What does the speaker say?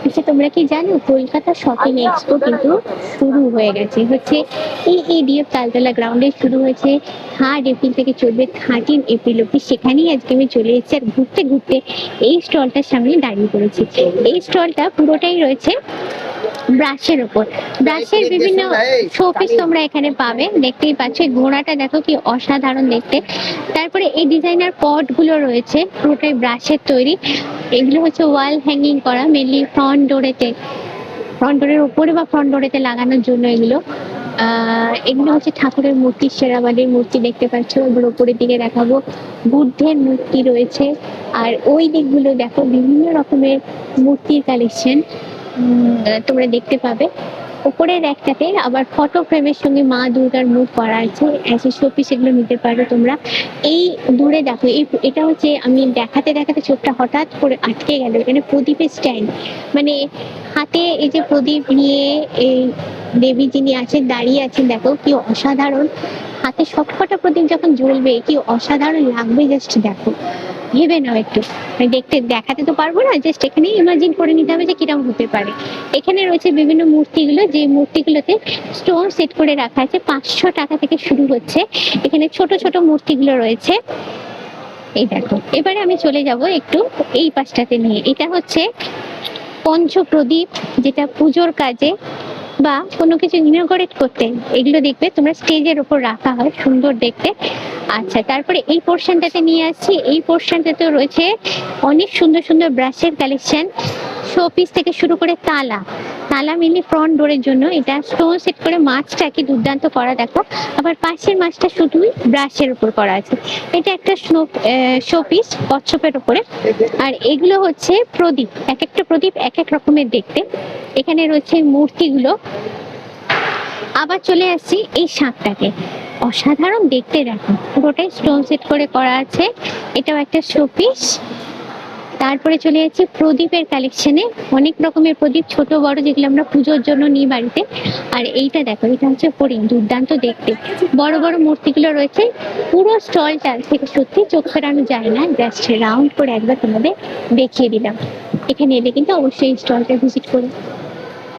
আচ্ছা, তোমরা কি জানো কলকাতা শপিং এক্সপো কিন্তু শুরু হয়ে গেছে হচ্ছে এই এডিএফ তালতলা গ্রাউন্ডে শুরু হয়েছে। 3 এপ্রিল থেকে চলবে 13 এপ্রিল অব্দি। সেখানেই আজকে আমি চলে এসেছি আর ঘুরতে ঘুরতে এই স্টলটার সামনে দাঁড়িয়ে পড়েছি। এই স্টলটা পুরোটাই রয়েছে ব্রাশের উপর। ব্রাশের বিভিন্ন শোপিস তোমরা এখানে পাবে, দেখতেই পাচ্ছ। এই ঘোড়াটা দেখো কি অসাধারণ দেখতে। তারপরে এই ডিজাইনার পট গুলো রয়েছে পুরোটাই ব্রাশের তৈরি। এগুলো হচ্ছে ওয়াল হ্যাঙ্গিং করা, মেনলি ফ্রন্ট ডোরেতে, ফ্রন্ট ডোরের উপরে বা ফ্রন্ট ডোরেতে লাগানোর জন্য এগুলো। এগুলো হচ্ছে ঠাকুরের মূর্তি, শেরাবালির মূর্তি দেখতে পাচ্ছ। এবার উপরের দিকে দেখাবো বুদ্ধের মূর্তি রয়েছে। আর ওই দিকগুলো দেখো বিভিন্ন রকমের মূর্তির কালেকশন তোমরা দেখতে পাবে। উপরের একটাতে আবার ফটো ফ্রেমের সঙ্গে মা দুর্গার মুখ করা আছে, অ্যাসে শোপিস এগুলো নিতে পারো তোমরা। এই দূরে দেখো, এটা হচ্ছে আমি দেখাতে দেখাতে চোখটা হঠাৎ করে আটকে গেল। এখানে প্রদীপের স্ট্যান্ড, মানে হাতে এই যে প্রদীপ নিয়ে এই দেবী যিনি আছেন দাঁড়িয়ে আছেন, দেখো কি অসাধারণ। হাতে সবকটা প্রদীপ যখন জ্বলবে কি অসাধারণ লাগবে, জাস্ট দেখো, ভেবে নাও একটু। মানে দেখতে দেখাতে তো পারবো না, জাস্ট এখানে ইমাজিন করে নিতে হবে যে কিরকম হতে পারে। এখানে রয়েছে বিভিন্ন মূর্তিগুলো, যে মূর্তিগুলোতে স্টোন সেট করে রাখা আছে। 500 টাকা থেকে শুরু হচ্ছে। এখানে ছোট ছোট মূর্তিগুলো রয়েছে। এই দেখো, এবারে আমি চলে যাব একটু এই পাশটাতে নিয়ে। এটা হচ্ছে পঞ্চপ্রদীপ, যেটা পুজোর কাজে বা কোনো কিছু ইনঅগরেট করতে এগুলো দেখবে তোমরা স্টেজের উপর রাখা হয়, সুন্দর দেখতে। আচ্ছা, তারপরে এই পোর্শনটাতে নিয়ে আসছি। এই পোর্শনটাতে রয়েছে অনেক সুন্দর সুন্দর ব্রাশের কালেকশন, শোপিস থেকে শুরু করে তালা। তালা মেনলি ফ্রন্ট ডোরের জন্য। এটা স্টোন সেট করে মাছটা কি দুর্দান্ত করা দেখো। আবার পাশের মাছটা শুধুই ব্রাশের উপর করা আছে। এটা একটা শোপিস কচ্ছপের উপরে। আর এগুলো হচ্ছে প্রদীপ, এক একটা প্রদীপ এক এক রকমের দেখতে। এখানে রয়েছে মূর্তিগুলো। আবার চলে আসছি এই শাঁখটাকে, অসাধারণ দেখতে দেখো, পুরোটাই স্টোন সেট করে করা আছে। এটাও একটা শোপিস। তারপরে চলে যাচ্ছি প্রদীপের কালেকশনে। অনেক রকমের প্রদীপ, ছোট বড়, যেগুলো আমরা পুজোর জন্য নিই বাড়িতে। আর এইটা দেখো, এটা হচ্ছে হরিণ, দুর্দান্ত দেখতে। বড় বড় মূর্তিগুলো রয়েছে। পুরো স্টলটা থেকে সত্যি চোখ ফেরানো যায় না, জাস্ট রাউন্ড করে একবার তোমাদের দেখিয়ে দিলাম। এখানে এলে কিন্তু অবশ্যই স্টলটা ভিজিট করো।